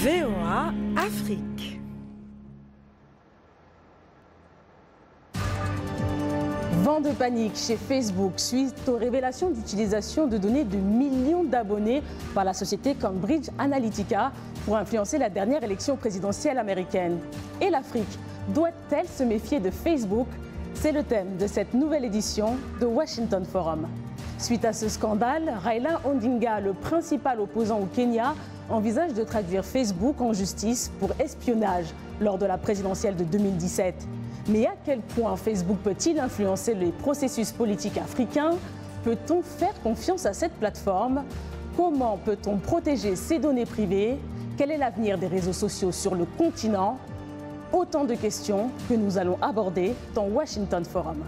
VOA Afrique. Vent de panique chez Facebook suite aux révélations d'utilisation de données de millions d'abonnés par la société Cambridge Analytica pour influencer la dernière élection présidentielle américaine. Et l'Afrique doit-elle se méfier de Facebook? C'est le thème de cette nouvelle édition de Washington Forum. Suite à ce scandale, Raila Odinga, le principal opposant au Kenya, envisage de traduire Facebook en justice pour espionnage lors de la présidentielle de 2017. Mais à quel point Facebook peut-il influencer les processus politiques africains? Peut-on faire confiance à cette plateforme? Comment peut-on protéger ses données privées? Quel est l'avenir des réseaux sociaux sur le continent? Autant de questions que nous allons aborder dans Washington Forum.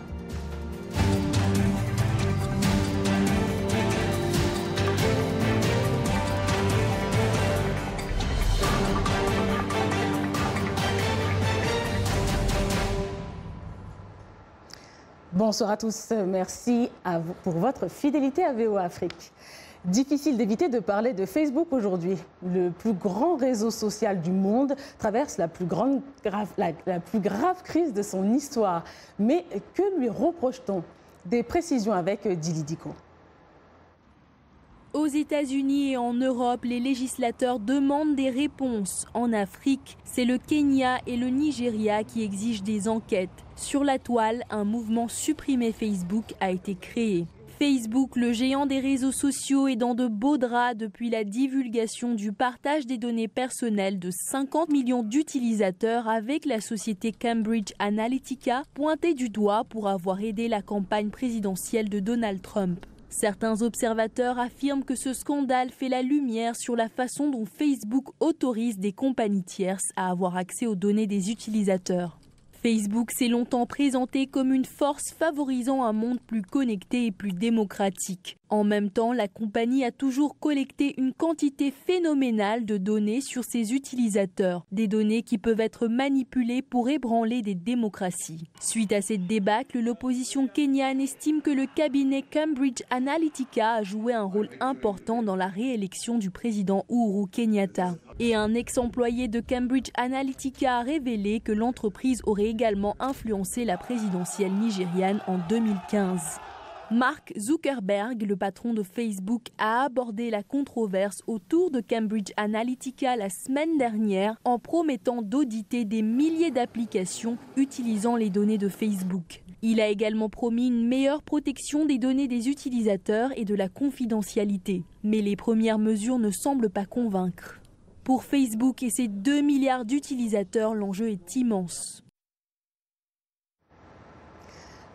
Bonsoir à tous, merci à vous pour votre fidélité à VOA Afrique. Difficile d'éviter de parler de Facebook aujourd'hui. Le plus grand réseau social du monde traverse la plus grave crise de son histoire. Mais que lui reproche-t-on? Des précisions avec Dili Diko. Aux États-Unis et en Europe, les législateurs demandent des réponses. En Afrique, c'est le Kenya et le Nigeria qui exigent des enquêtes. Sur la toile, un mouvement Supprimer Facebook a été créé. Facebook, le géant des réseaux sociaux, est dans de beaux draps depuis la divulgation du partage des données personnelles de 50 millions d'utilisateurs avec la société Cambridge Analytica, pointée du doigt pour avoir aidé la campagne présidentielle de Donald Trump. Certains observateurs affirment que ce scandale fait la lumière sur la façon dont Facebook autorise des compagnies tierces à avoir accès aux données des utilisateurs. Facebook s'est longtemps présenté comme une force favorisant un monde plus connecté et plus démocratique. En même temps, la compagnie a toujours collecté une quantité phénoménale de données sur ses utilisateurs, des données qui peuvent être manipulées pour ébranler des démocraties. Suite à cette débâcle, l'opposition kenyane estime que le cabinet Cambridge Analytica a joué un rôle important dans la réélection du président Uhuru Kenyatta. Et un ex-employé de Cambridge Analytica a révélé que l'entreprise aurait également influencé la présidentielle nigériane en 2015. Mark Zuckerberg, le patron de Facebook, a abordé la controverse autour de Cambridge Analytica la semaine dernière en promettant d'auditer des milliers d'applications utilisant les données de Facebook. Il a également promis une meilleure protection des données des utilisateurs et de la confidentialité. Mais les premières mesures ne semblent pas convaincre. Pour Facebook et ses 2 milliards d'utilisateurs, l'enjeu est immense.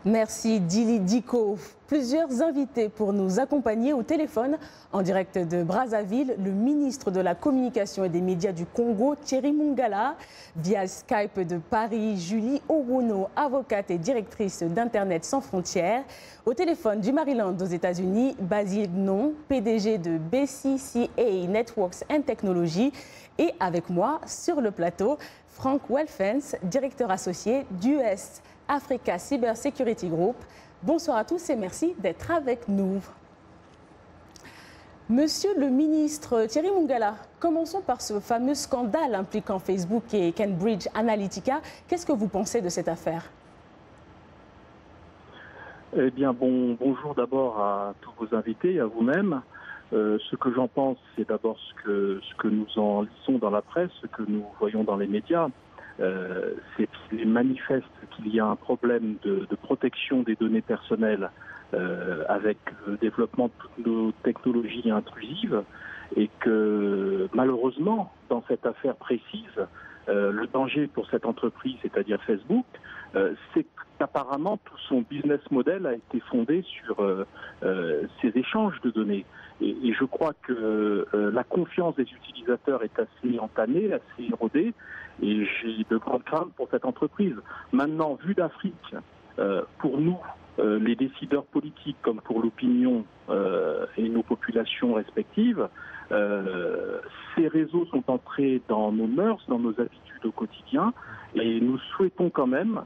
Merci Dili Diko. Plusieurs invités pour nous accompagner au téléphone. En direct de Brazzaville, le ministre de la Communication et des médias du Congo, Thierry Mungala. Via Skype de Paris, Julie Owuno, avocate et directrice d'Internet sans frontières. Au téléphone du Maryland aux États-Unis, Basile Non, PDG de BCCA Networks and Technology. Et avec moi sur le plateau, Frank Welfens, directeur associé d'US Africa Cyber Security Group. Bonsoir à tous et merci d'être avec nous. Monsieur le ministre Thierry Mungala, commençons par ce fameux scandale impliquant Facebook et Cambridge Analytica. Qu'est-ce que vous pensez de cette affaire? Eh bien, bonjour d'abord à tous vos invités et à vous-même. Ce que j'en pense, c'est d'abord ce que nous en lisons dans la presse, ce que nous voyons dans les médias. C'est qu'il est manifeste qu'il y a un problème de protection des données personnelles avec le développement de toutes nos technologies intrusives et que malheureusement, dans cette affaire précise, le danger pour cette entreprise, c'est-à-dire Facebook, c'est qu'apparemment tout son business model a été fondé sur ces échanges de données. Et je crois que la confiance des utilisateurs est assez entamée, assez érodée, et j'ai de grandes craintes pour cette entreprise. Maintenant, vu d'Afrique, pour nous, les décideurs politiques, comme pour l'opinion et nos populations respectives, ces réseaux sont entrés dans nos mœurs, dans nos habitudes au quotidien, et nous souhaitons quand même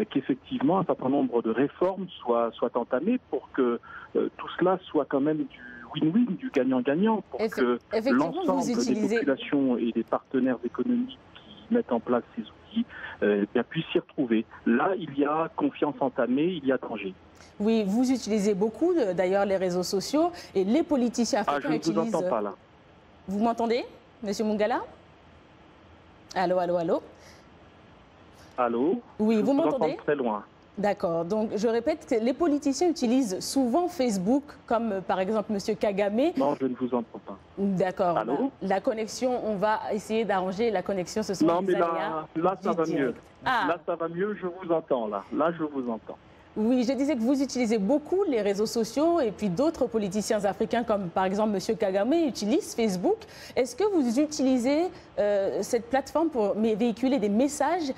qu'effectivement un certain nombre de réformes soient entamées pour que tout cela soit quand même du win-win, du gagnant-gagnant, pour que l'ensemble utilisez... des populations et des partenaires économiques qui mettent en place ces outils puissent s'y retrouver. Là, il y a confiance entamée, il y a danger. Oui, vous utilisez beaucoup d'ailleurs les réseaux sociaux et les politiciens africains utilisent... Je ne vous entends pas là. Vous m'entendez, Monsieur Mungala? Allô, allô, allô? Allô? Oui, vous m'entendez? Très loin. D'accord. Donc, je répète que les politiciens utilisent souvent Facebook, comme par exemple M. Kagame. Non, je ne vous entends pas. D'accord. Allô? La connexion, on va essayer d'arranger la connexion. Ce sont non, des mais là, ça va mieux. Ah. Là, ça va mieux, je vous entends, là. Là, je vous entends. Oui, je disais que vous utilisez beaucoup les réseaux sociaux et puis d'autres politiciens africains, comme par exemple M. Kagame, utilisent Facebook. Est-ce que vous utilisez cette plateforme pour véhiculer des messages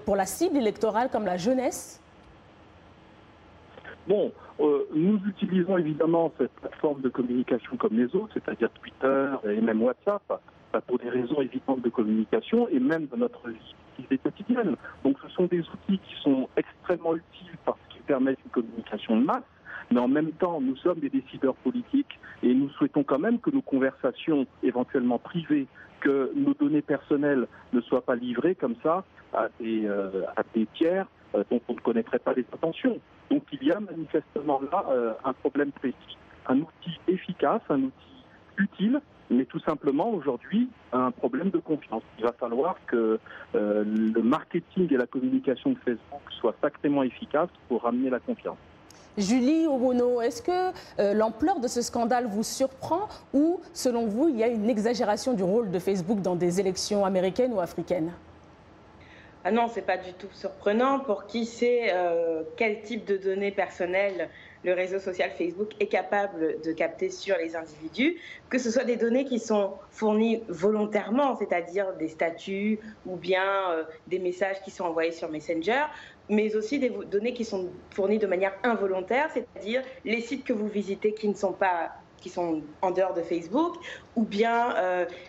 pour la cible électorale comme la jeunesse? Bon, nous utilisons évidemment cette plateforme de communication comme les autres, c'est-à-dire Twitter et même WhatsApp, pour des raisons évidentes de communication et même de notre vie quotidienne. Donc ce sont des outils qui sont extrêmement utiles parce qu'ils permettent une communication de masse, mais en même temps, nous sommes des décideurs politiques et nous souhaitons quand même que nos conversations éventuellement privées, que nos données personnelles ne soient pas livrées comme ça à des tiers dont on ne connaîtrait pas les intentions. Donc il y a manifestement là un problème précis, un outil efficace, un outil utile, mais tout simplement aujourd'hui un problème de confiance. Il va falloir que le marketing et la communication de Facebook soient sacrément efficaces pour ramener la confiance. Julie Obono, est-ce que l'ampleur de ce scandale vous surprend ou, selon vous, il y a une exagération du rôle de Facebook dans des élections américaines ou africaines? Ah non, c'est pas du tout surprenant. Pour qui sait quel type de données personnelles le réseau social Facebook est capable de capter sur les individus, que ce soit des données qui sont fournies volontairement, c'est-à-dire des statuts ou bien des messages qui sont envoyés sur Messenger, mais aussi des données qui sont fournies de manière involontaire, c'est-à-dire les sites que vous visitez qui sont en dehors de Facebook, ou bien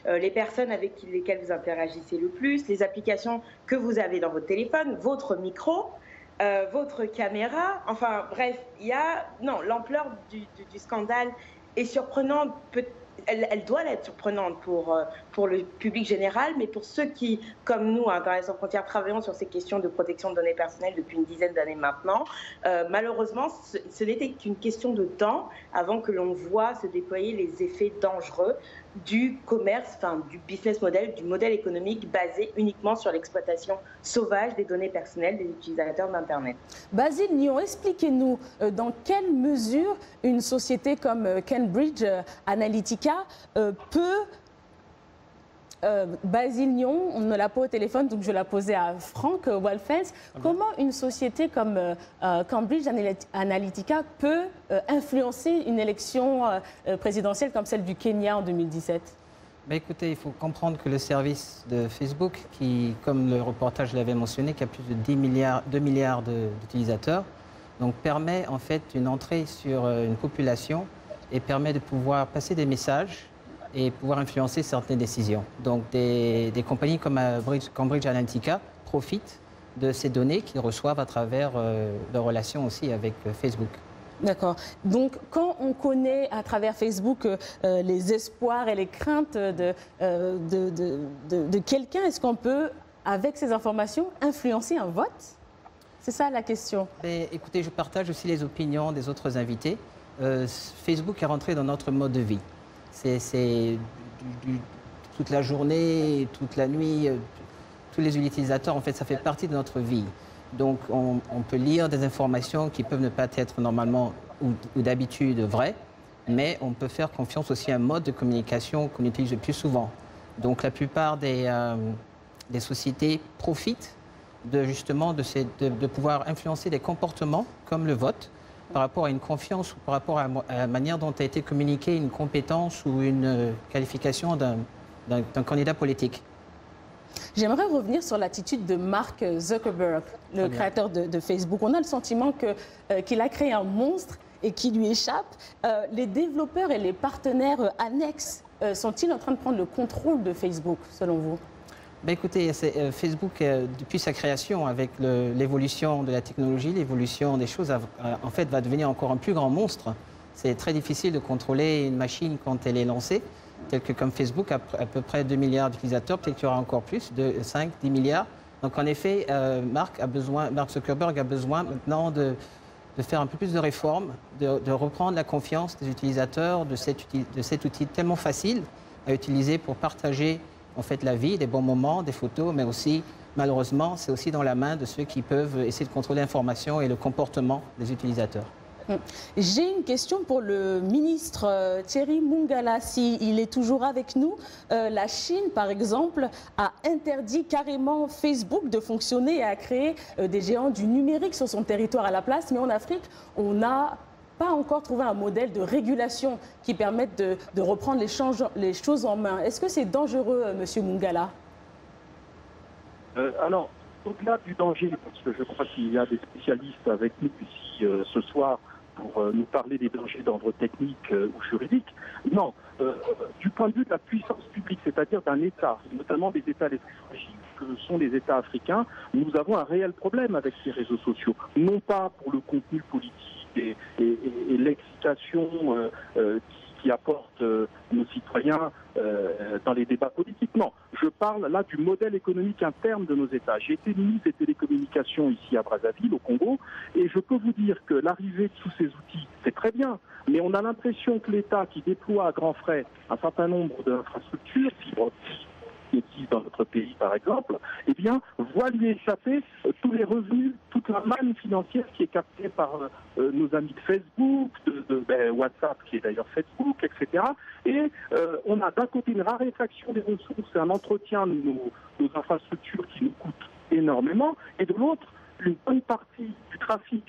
les personnes avec lesquelles vous interagissez le plus, les applications que vous avez dans votre téléphone, votre micro, votre caméra, enfin bref, l'ampleur du scandale est surprenante, elle doit l'être surprenante pour le public général, mais pour ceux qui, comme nous, dans les Sans-Frontières, travaillons sur ces questions de protection de données personnelles depuis une dizaine d'années maintenant, malheureusement, ce n'était qu'une question de temps avant que l'on voit se déployer les effets dangereux du commerce, du business model, du modèle économique basé uniquement sur l'exploitation sauvage des données personnelles des utilisateurs d'Internet. Basile Nyon, expliquez-nous dans quelle mesure une société comme Cambridge Analytica peut... Basile Nyon, on ne l'a pas au téléphone, donc je la posais à Franck Walfens. Comment une société comme Cambridge Analytica peut influencer une élection présidentielle comme celle du Kenya en 2017 ? Écoutez, il faut comprendre que le service de Facebook, qui, comme le reportage l'avait mentionné, qui a plus de 2 milliards d'utilisateurs, donc permet en fait une entrée sur une population et permet de pouvoir passer des messages et pouvoir influencer certaines décisions. Donc des compagnies comme Cambridge Analytica profitent de ces données qu'ils reçoivent à travers leurs relations aussi avec Facebook. D'accord. Donc quand on connaît à travers Facebook les espoirs et les craintes de quelqu'un, est-ce qu'on peut, avec ces informations, influencer un vote? C'est ça la question. Écoutez, je partage aussi les opinions des autres invités. Facebook est rentré dans notre mode de vie. C'est toute la journée, toute la nuit, tous les utilisateurs, en fait, ça fait partie de notre vie. Donc, on peut lire des informations qui peuvent ne pas être normalement ou d'habitude vraies, mais on peut faire confiance aussi à un mode de communication qu'on utilise le plus souvent. Donc, la plupart des sociétés profitent justement de pouvoir influencer des comportements comme le vote, par rapport à une confiance ou par rapport à la manière dont a été communiquée une compétence ou une qualification d'un candidat politique. J'aimerais revenir sur l'attitude de Mark Zuckerberg, le créateur de Facebook. On a le sentiment qu'il a créé un monstre et qu'il lui échappe. Les développeurs et les partenaires annexes sont-ils en train de prendre le contrôle de Facebook, selon vous ? Écoutez, Facebook, depuis sa création, avec l'évolution de la technologie, l'évolution des choses, en fait, va devenir encore un plus grand monstre c'est très difficile de contrôler une machine quand elle est lancée. Tel que comme Facebook, à peu près 2 milliards d'utilisateurs, peut-être qu'il y aura encore plus, de 5, 10 milliards. Donc en effet, Mark Zuckerberg a besoin maintenant de faire un peu plus de réformes, de reprendre la confiance des utilisateurs de cet outil tellement facile à utiliser pour partager en fait la vie, des bons moments, des photos, mais aussi, malheureusement, c'est aussi dans la main de ceux qui peuvent essayer de contrôler l'information et le comportement des utilisateurs. J'ai une question pour le ministre Thierry Mungala, s'il est toujours avec nous. La Chine, par exemple, a interdit carrément Facebook de fonctionner et a créé des géants du numérique sur son territoire à la place. Mais en Afrique, on n'a pas encore trouvé un modèle de régulation qui permette de reprendre les choses en main. Est-ce que c'est dangereux, Monsieur Mungala? Alors, au-delà du danger, parce que je crois qu'il y a des spécialistes avec nous ici ce soir, pour nous parler des dangers d'ordre technique ou juridique. Non, du point de vue de la puissance publique, c'est-à-dire d'un État, notamment des États les plus fragiles que sont les États africains, nous avons un réel problème avec ces réseaux sociaux. Non pas pour le contenu politique et l'excitation qui apporte nos citoyens dans les débats politiques. Non, je parle là du modèle économique interne de nos États. J'ai été ministre des télécommunications ici à Brazzaville, au Congo, et je peux vous dire que l'arrivée de tous ces outils, c'est très bien, mais on a l'impression que l'État qui déploie à grands frais un certain nombre d'infrastructures, fibre optique, qui existent dans notre pays par exemple, eh bien, voit lui échapper tous les revenus, toute la manne financière qui est captée par nos amis de Facebook, de WhatsApp qui est d'ailleurs Facebook, etc. Et on a d'un côté une raréfaction des ressources et un entretien de nos infrastructures qui nous coûtent énormément, et de l'autre, une bonne partie du trafic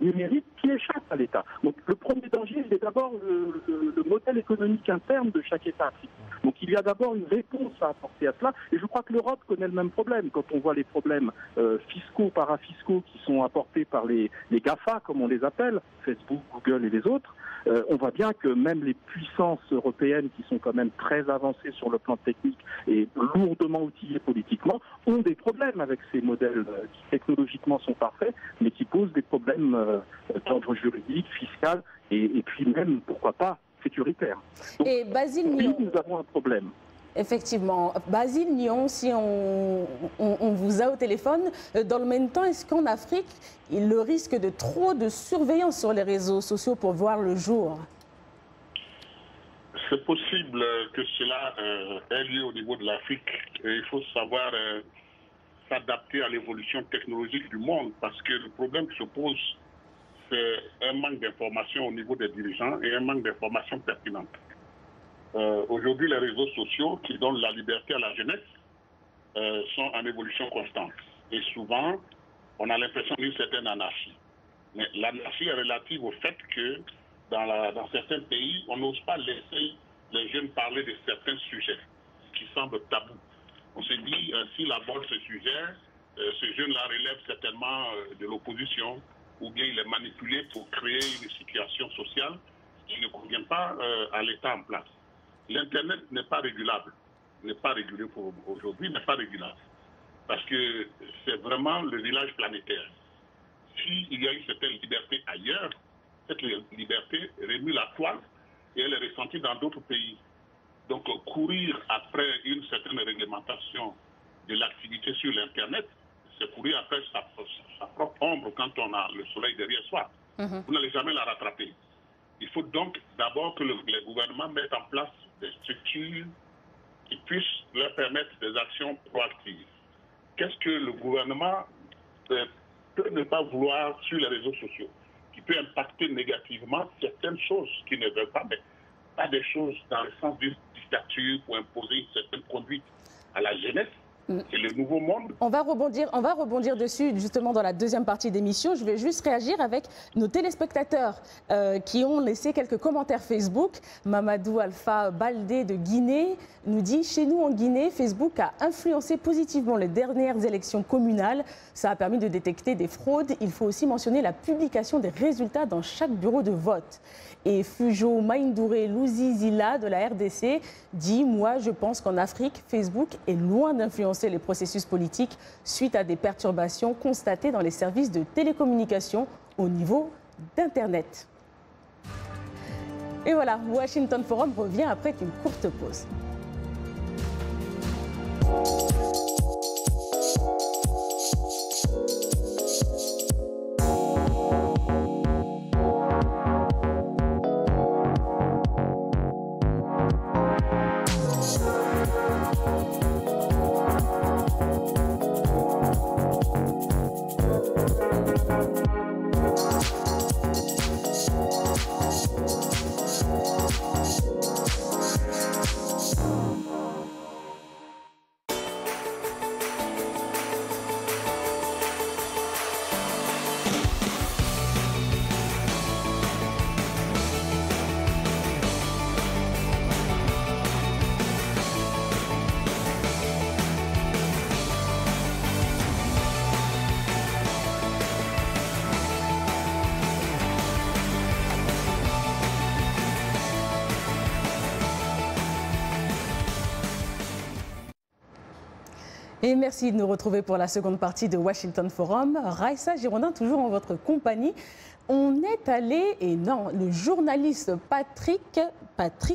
numérique qui échappe à l'État. Donc le premier danger, c'est d'abord le modèle économique interne de chaque État africain. Donc il y a d'abord une réponse à apporter à cela, et je crois que l'Europe connaît le même problème. Quand on voit les problèmes fiscaux, parafiscaux qui sont apportés par les GAFA, comme on les appelle, Facebook, Google et les autres, on voit bien que même les puissances européennes, qui sont quand même très avancées sur le plan technique et lourdement outillées politiquement, ont des problèmes avec ces modèles qui technologiquement sont parfaits, mais qui posent des problèmes d'ordre juridique, fiscal et puis même, pourquoi pas, sécuritaire. Donc, et Basile oui, Nyon, nous avons un problème. Effectivement. Basile Nyon, si on vous a au téléphone, dans le même temps, est-ce qu'en Afrique, le risque de trop de surveillance sur les réseaux sociaux pour voir le jour? C'est possible que cela ait lieu au niveau de l'Afrique. Il faut savoir s'adapter à l'évolution technologique du monde, parce que le problème qui se pose, c'est un manque d'informations au niveau des dirigeants et un manque d'informations pertinentes. Aujourd'hui, les réseaux sociaux qui donnent la liberté à la jeunesse sont en évolution constante. Et souvent, on a l'impression d'une certaine anarchie. Mais l'anarchie est relative au fait que dans certains pays, on n'ose pas laisser les jeunes parler de certains sujets qui semblent tabous. On se dit, s'il aborde ce sujet, ce jeune-là relève certainement de l'opposition, ou bien il est manipulé pour créer une situation sociale qui ne convient pas à l'État en place. L'Internet n'est pas régulable, n'est pas régulé pour aujourd'hui, n'est pas régulable. Parce que c'est vraiment le village planétaire. S'il y a une certaine liberté ailleurs, cette liberté remue la toile et elle est ressentie dans d'autres pays. Donc courir après une certaine réglementation de l'activité sur l'Internet, c'est courir après sa propre ombre quand on a le soleil derrière soi. Vous n'allez jamais la rattraper. Il faut donc d'abord que les gouvernements mettent en place des structures qui puissent leur permettre des actions proactives. Qu'est-ce que le gouvernement peut ne pas vouloir sur les réseaux sociaux, qui peut impacter négativement certaines choses qui ne veulent pas, mais pas des choses dans le sens d'une dictature pour imposer une certaine conduite à la jeunesse. C'est le nouveau monde. On va rebondir dessus justement dans la deuxième partie d'émission. Je vais juste réagir avec nos téléspectateurs qui ont laissé quelques commentaires Facebook. Mamadou Alpha Baldé de Guinée nous dit: chez nous en Guinée, Facebook a influencé positivement les dernières élections communales. Ça a permis de détecter des fraudes. Il faut aussi mentionner la publication des résultats dans chaque bureau de vote. Et Fujo Maïndouré Louzizila de la RDC dit: moi je pense qu'en Afrique, Facebook est loin d'influencer les processus politiques suite à des perturbations constatées dans les services de télécommunication au niveau d'Internet. Et voilà, Washington Forum revient après une courte pause. Et merci de nous retrouver pour la seconde partie de Washington Forum. Raissa Girondin, toujours en votre compagnie. On est allé, et non, le journaliste Patrick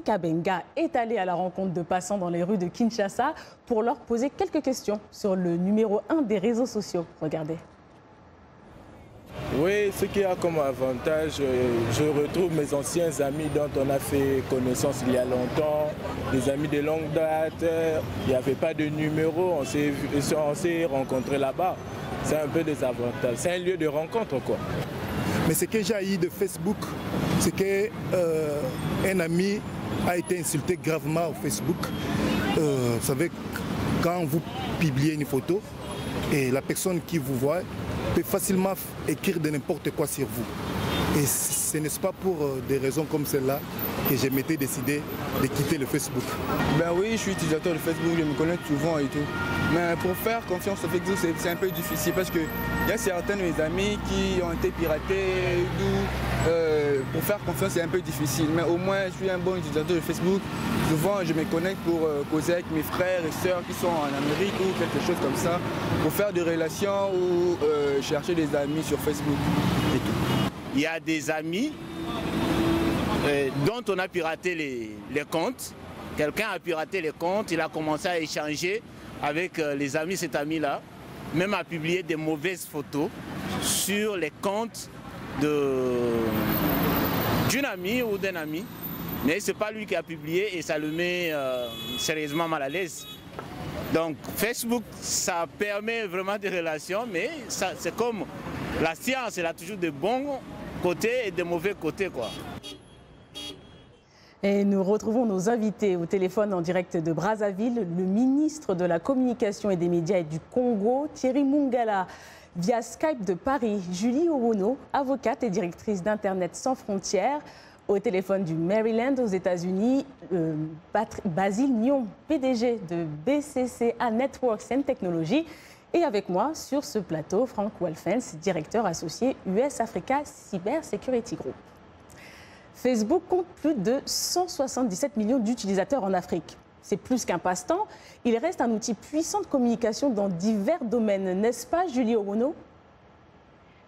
Abenga est allé à la rencontre de passants dans les rues de Kinshasa pour leur poser quelques questions sur le numéro 1 des réseaux sociaux. Regardez. Oui, ce qu'il y a comme avantage, je retrouve mes anciens amis dont on a fait connaissance il y a longtemps, des amis de longue date. Il n'y avait pas de numéro, on s'est rencontrés là-bas. C'est un peu des avantages. C'est un lieu de rencontre, quoi. Mais ce que j'ai haï de Facebook, c'est qu'un ami a été insulté gravement au Facebook. Vous savez, quand vous publiez une photo et la personne qui vous voit peut facilement écrire de n'importe quoi sur vous. Et ce n'est pas pour des raisons comme celle-là que je m'étais décidé de quitter le Facebook. Ben oui, je suis utilisateur de Facebook, je me connecte souvent et tout. Mais pour faire confiance au Facebook, c'est un peu difficile parce qu'il y a certains de mes amis qui ont été piratés, d'où pour faire confiance c'est un peu difficile. Mais au moins, je suis un bon utilisateur de Facebook. Souvent, je me connecte pour causer avec mes frères et sœurs qui sont en Amérique ou quelque chose comme ça, pour faire des relations ou chercher des amis sur Facebook et tout. Il y a des amis dont on a piraté les comptes. Quelqu'un a piraté les comptes, il a commencé à échanger avec les amis, cet ami-là, même à publier des mauvaises photos sur les comptes d'une amie ou d'un ami. Mais ce n'est pas lui qui a publié et ça le met sérieusement mal à l'aise. Donc Facebook, ça permet vraiment des relations, mais c'est comme la science, elle a toujours de bons côtés et de mauvais côtés, quoi. Et nous retrouvons nos invités au téléphone en direct de Brazzaville, le ministre de la Communication et des Médias et du Congo, Thierry Mungala, via Skype de Paris, Julie Owono, avocate et directrice d'Internet sans frontières, au téléphone du Maryland aux États-Unis, Basile Nyon, PDG de BCCA Networks and Technology, et avec moi sur ce plateau, Frank Walfens, directeur associé US Africa Cyber Security Group. Facebook compte plus de 177 millions d'utilisateurs en Afrique. C'est plus qu'un passe-temps, il reste un outil puissant de communication dans divers domaines, n'est-ce pas Julie Owono ?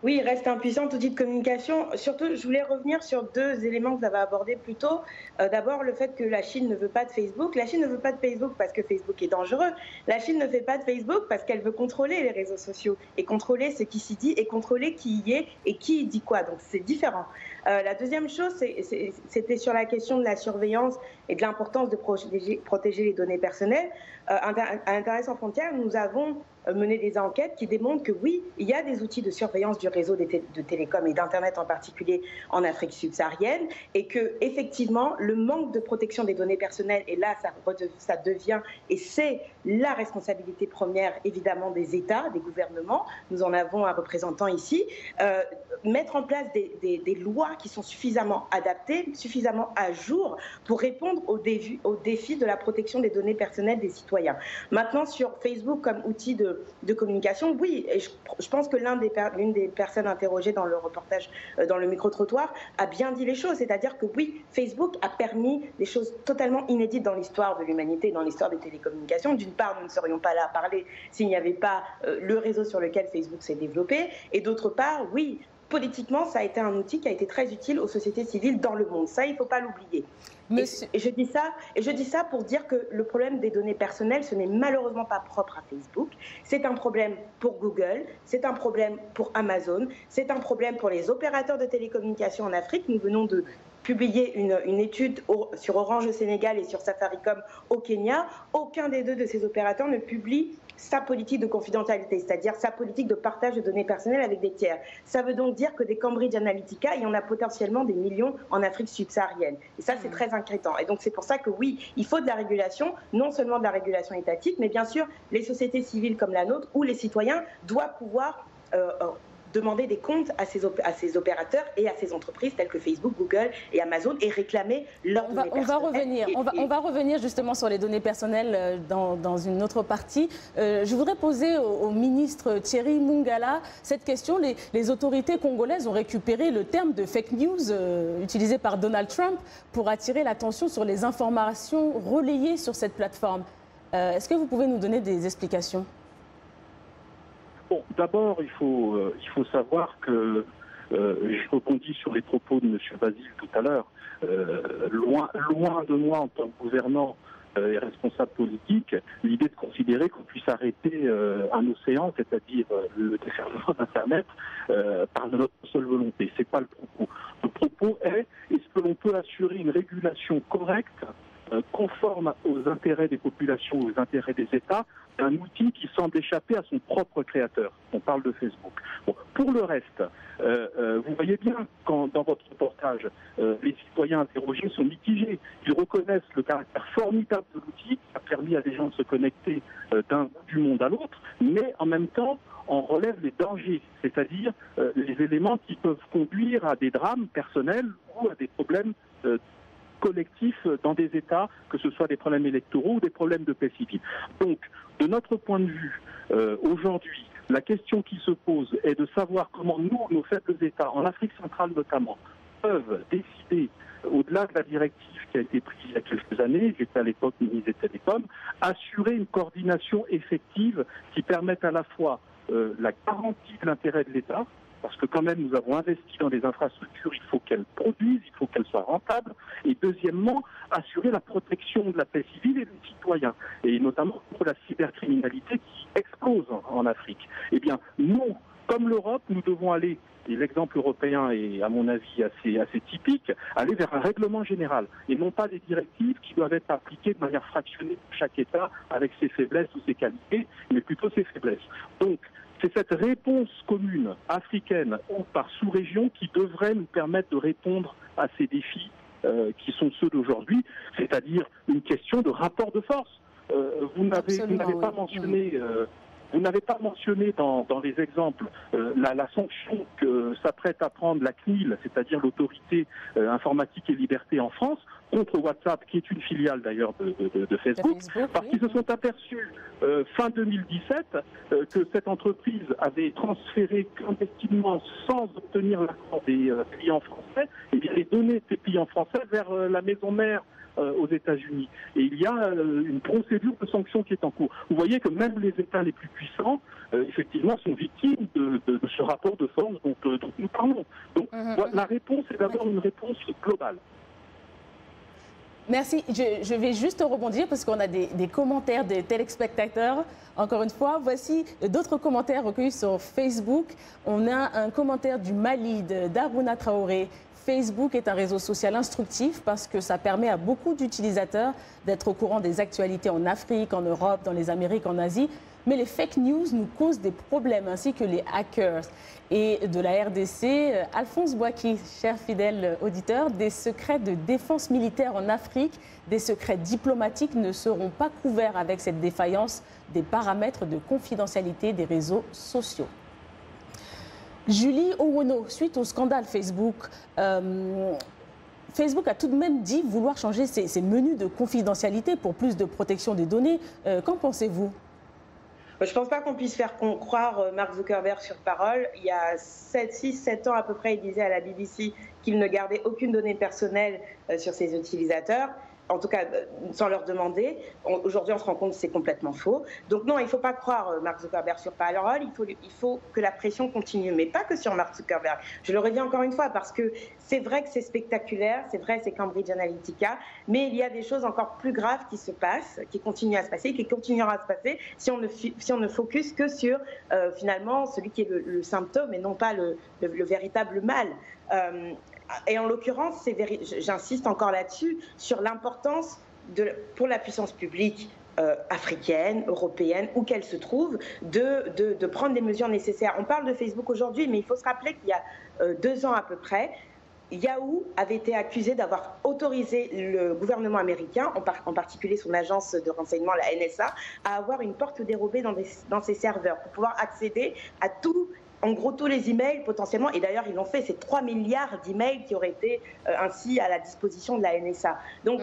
Oui, il reste un puissant outil de communication. Surtout, je voulais revenir sur deux éléments que vous avez abordés plus tôt. D'abord, le fait que la Chine ne veut pas de Facebook. La Chine ne veut pas de Facebook parce que Facebook est dangereux. La Chine ne fait pas de Facebook parce qu'elle veut contrôler les réseaux sociaux et contrôler ce qui s'y dit et contrôler qui y est et qui y dit quoi. Donc, c'est différent. La deuxième chose, c'était sur la question de la surveillance et de l'importance de protéger les données personnelles. À Internet sans frontières, nous avons mené des enquêtes qui démontrent que oui, il y a des outils de surveillance du réseau de télécom et d'Internet en particulier en Afrique subsaharienne et que effectivement le manque de protection des données personnelles, et là ça devient, et c'est la responsabilité première évidemment des États, des gouvernements, nous en avons un représentant ici, mettre en place des lois qui sont suffisamment adaptées, suffisamment à jour pour répondre aux défis de la protection des données personnelles des citoyens. Maintenant, sur Facebook comme outil de communication, oui, et je pense que l'une des personnes interrogées dans le reportage, dans le micro-trottoir, a bien dit les choses, c'est-à-dire que oui, Facebook a permis des choses totalement inédites dans l'histoire de l'humanité, dans l'histoire des télécommunications. D'une part, nous ne serions pas là à parler s'il n'y avait pas le réseau sur lequel Facebook s'est développé, et d'autre part, oui, politiquement, ça a été un outil qui a été très utile aux sociétés civiles dans le monde. Ça, il ne faut pas l'oublier. Et je dis ça pour dire que le problème des données personnelles, ce n'est malheureusement pas propre à Facebook. C'est un problème pour Google, c'est un problème pour Amazon, c'est un problème pour les opérateurs de télécommunications en Afrique. Nous venons de publier une étude sur Orange au Sénégal et sur Safaricom au Kenya. Aucun des deux de ces opérateurs ne publie sa politique de confidentialité, c'est-à-dire sa politique de partage de données personnelles avec des tiers. Ça veut donc dire que des Cambridge Analytica, il y en a potentiellement des millions en Afrique subsaharienne. Et ça, c'est très inquiétant. Et donc, c'est pour ça que oui, il faut de la régulation, non seulement de la régulation étatique, mais bien sûr, les sociétés civiles comme la nôtre ou les citoyens doivent pouvoir demander des comptes à ces opérateurs et à ces entreprises telles que Facebook, Google et Amazon et réclamer leurs données personnelles. On va revenir justement sur les données personnelles dans une autre partie. Je voudrais poser au ministre Thierry Mungala cette question. Les autorités congolaises ont récupéré le terme de fake news utilisé par Donald Trump pour attirer l'attention sur les informations relayées sur cette plateforme. Est-ce que vous pouvez nous donner des explications ? Bon, d'abord, il faut savoir que, je rebondis sur les propos de M. Basile tout à l'heure, loin de moi en tant que gouvernant et responsable politique, l'idée de considérer qu'on puisse arrêter un océan, c'est-à-dire le déferlement d'Internet, par notre seule volonté. C'est pas le propos. Le propos est-ce que l'on peut assurer une régulation correcte, conforme aux intérêts des populations, aux intérêts des États, un outil qui semble échapper à son propre créateur. On parle de Facebook. Bon, pour le reste, vous voyez bien quand dans votre reportage, les citoyens interrogés sont mitigés. Ils reconnaissent le caractère formidable de l'outil qui a permis à des gens de se connecter d'un bout du monde à l'autre, mais en même temps, on relève les dangers, c'est-à-dire les éléments qui peuvent conduire à des drames personnels ou à des problèmes collectifs dans des États, que ce soit des problèmes électoraux ou des problèmes de paix civile. Donc, de notre point de vue, aujourd'hui, la question qui se pose est de savoir comment nous, nos faibles États, en Afrique centrale notamment, peuvent décider, au-delà de la directive qui a été prise il y a quelques années, j'étais à l'époque ministre des Télécoms, assurer une coordination effective qui permette à la fois la garantie de l'intérêt de l'État, parce que quand même nous avons investi dans des infrastructures, il faut qu'elles produisent, il faut qu'elles soient rentables, et deuxièmement, assurer la protection de la paix civile et des citoyens, et notamment contre la cybercriminalité qui explose en Afrique. Eh bien, nous, comme l'Europe, nous devons aller, et l'exemple européen est à mon avis assez typique, aller vers un règlement général, et non pas des directives qui doivent être appliquées de manière fractionnée pour chaque État, avec ses faiblesses ou ses qualités, mais plutôt ses faiblesses. Donc, c'est cette réponse commune africaine ou par sous-région qui devrait nous permettre de répondre à ces défis qui sont ceux d'aujourd'hui, c'est-à-dire une question de rapport de force. Vous n'avez pas mentionné... Vous n'avez pas mentionné dans les exemples la sanction que s'apprête à prendre la CNIL, c'est-à-dire l'autorité informatique et liberté en France, contre WhatsApp, qui est une filiale d'ailleurs de Facebook, parce qu'ils se sont aperçus fin 2017 que cette entreprise avait transféré clandestinement, sans obtenir l'accord des clients français, les données de ces clients français vers la maison mère aux États-Unis. Et il y a une procédure de sanction qui est en cours. Vous voyez que même les États les plus puissants, effectivement, sont victimes de ce rapport de force dont nous parlons. Donc, la réponse est d'abord une réponse globale. Merci. Je vais juste rebondir parce qu'on a des commentaires des téléspectateurs. Encore une fois, voici d'autres commentaires recueillis sur Facebook. On a un commentaire du Mali, d'Aruna Traoré. Facebook est un réseau social instructif parce que ça permet à beaucoup d'utilisateurs d'être au courant des actualités en Afrique, en Europe, dans les Amériques, en Asie. Mais les fake news nous causent des problèmes, ainsi que les hackers. Et de la RDC, Alphonse Boaki, cher fidèle auditeur, des secrets de défense militaire en Afrique, des secrets diplomatiques ne seront pas couverts avec cette défaillance des paramètres de confidentialité des réseaux sociaux. Julie Owono, suite au scandale Facebook, Facebook a tout de même dit vouloir changer ses menus de confidentialité pour plus de protection des données. Qu'en pensez-vous ? Je ne pense pas qu'on puisse faire croire Mark Zuckerberg sur parole. Il y a 6-7 ans à peu près, il disait à la BBC qu'il ne gardait aucune donnée personnelle sur ses utilisateurs. en tout cas sans leur demander. Aujourd'hui, on se rend compte que c'est complètement faux. Donc non, il ne faut pas croire Mark Zuckerberg sur parole, il faut que la pression continue, mais pas que sur Mark Zuckerberg. Je le redis encore une fois, parce que c'est vrai que c'est spectaculaire, c'est vrai, c'est Cambridge Analytica, mais il y a des choses encore plus graves qui se passent, qui continuent à se passer, qui continueront à se passer si on ne focus que sur finalement celui qui est le symptôme et non pas le véritable mal. Et en l'occurrence, j'insiste encore là-dessus, sur l'importance pour la puissance publique africaine, européenne, où qu'elle se trouve, de prendre les mesures nécessaires. On parle de Facebook aujourd'hui, mais il faut se rappeler qu'il y a 2 ans à peu près, Yahoo avait été accusé d'avoir autorisé le gouvernement américain, en particulier son agence de renseignement, la NSA, à avoir une porte dérobée dans ses serveurs pour pouvoir accéder à en gros, tous les emails potentiellement, et d'ailleurs ils l'ont fait, c'est 3 milliards d'emails qui auraient été ainsi à la disposition de la NSA. Donc,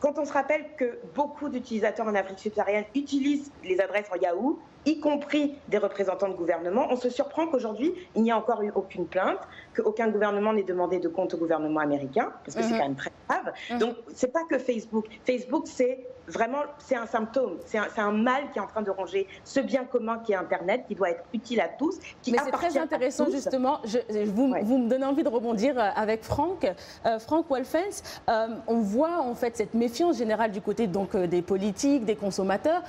quand on se rappelle que beaucoup d'utilisateurs en Afrique subsaharienne utilisent les adresses en Yahoo, y compris des représentants de gouvernement, on se surprend qu'aujourd'hui, il n'y a encore eu aucune plainte, qu'aucun gouvernement n'ait demandé de compte au gouvernement américain, parce que c'est quand même très grave. Donc, c'est pas que Facebook. Facebook, c'est un symptôme, c'est un mal qui est en train de ronger ce bien commun qui est Internet, qui doit être utile à tous, qui appartient à tous. Mais c'est très intéressant, justement. Vous me donnez envie de rebondir avec Franck. Franck Wolfens, on voit en fait cette méfiance générale du côté donc, des politiques, des consommateurs.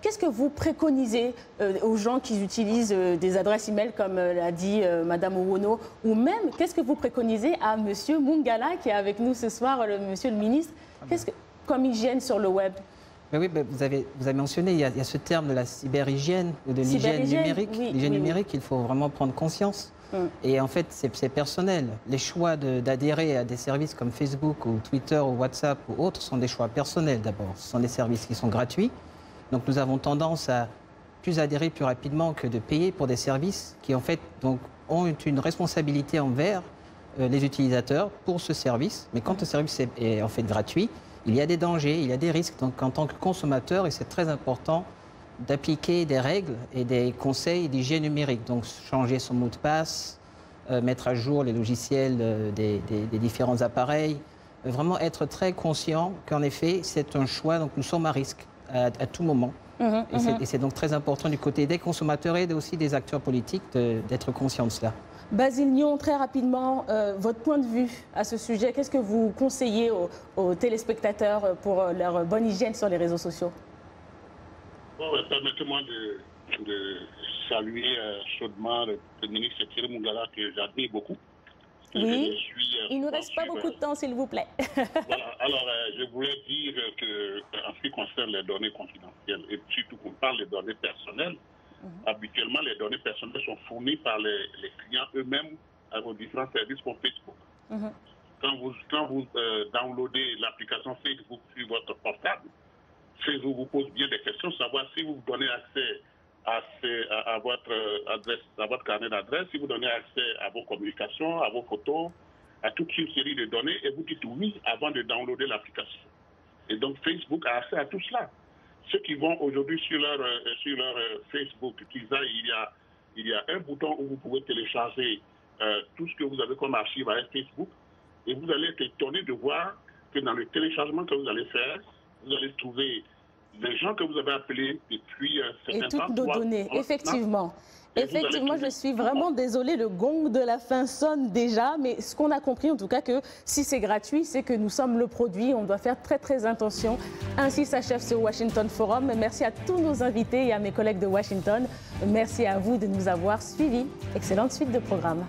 Qu'est-ce que vous préconisez aux gens qui utilisent des adresses e-mail, comme l'a dit Madame Owono, ou même, qu'est-ce que vous préconisez à Monsieur Mungala, qui est avec nous ce soir, Monsieur le ministre, comme hygiène sur le web? Mais oui, vous avez mentionné, il y a ce terme de la cyberhygiène ou de l'hygiène numérique. L'hygiène numérique, il faut vraiment prendre conscience. Et en fait, c'est personnel. Les choix d'adhérer à des services comme Facebook ou Twitter ou WhatsApp ou autres sont des choix personnels d'abord. Ce sont des services qui sont gratuits. Donc nous avons tendance à plus adhérer plus rapidement que de payer pour des services qui en fait donc, ont une responsabilité envers les utilisateurs pour ce service. Mais quand le service est en fait gratuit, il y a des dangers, il y a des risques. Donc en tant que consommateur, et c'est très important d'appliquer des règles et des conseils d'hygiène numérique. Donc changer son mot de passe, mettre à jour les logiciels des différents appareils. Vraiment être très conscient qu'en effet, c'est un choix, donc nous sommes à risque à tout moment. Et c'est donc très important du côté des consommateurs et aussi des acteurs politiques d'être conscients de cela. Basile Nyon, très rapidement, votre point de vue à ce sujet, qu'est-ce que vous conseillez aux téléspectateurs pour leur bonne hygiène sur les réseaux sociaux? Permettez-moi de saluer chaudement le ministre Thierry Mungala, que j'admire beaucoup. Oui, il ne nous reste pas beaucoup de temps, s'il vous plaît. Voilà. Alors, je voulais dire qu'en ce qui concerne les données confidentielles, et surtout qu'on parle des données personnelles, habituellement, les données personnelles sont fournies par les clients eux-mêmes aux différents services comme Facebook. Quand vous downloadez l'application Facebook sur votre portable, Facebook vous pose bien des questions, savoir si vous donnez accès à votre adresse, à votre carnet d'adresse, si vous donnez accès à vos communications, à vos photos, à toute une série de données, et vous dites oui avant de downloader l'application. Et donc Facebook a accès à tout cela. Ceux qui vont aujourd'hui sur leur Facebook, il y a un bouton où vous pouvez télécharger tout ce que vous avez comme archive avec Facebook, et vous allez être étonné de voir que dans le téléchargement que vous allez faire, vous allez trouver les gens que vous avez appelés depuis un certain temps. Et toutes nos données, effectivement. Effectivement, je suis vraiment désolée, le gong de la fin sonne déjà, mais ce qu'on a compris en tout cas, que si c'est gratuit, c'est que nous sommes le produit, on doit faire très très attention. Ainsi s'achève ce Washington Forum. Merci à tous nos invités et à mes collègues de Washington. Merci à vous de nous avoir suivis. Excellente suite de programme.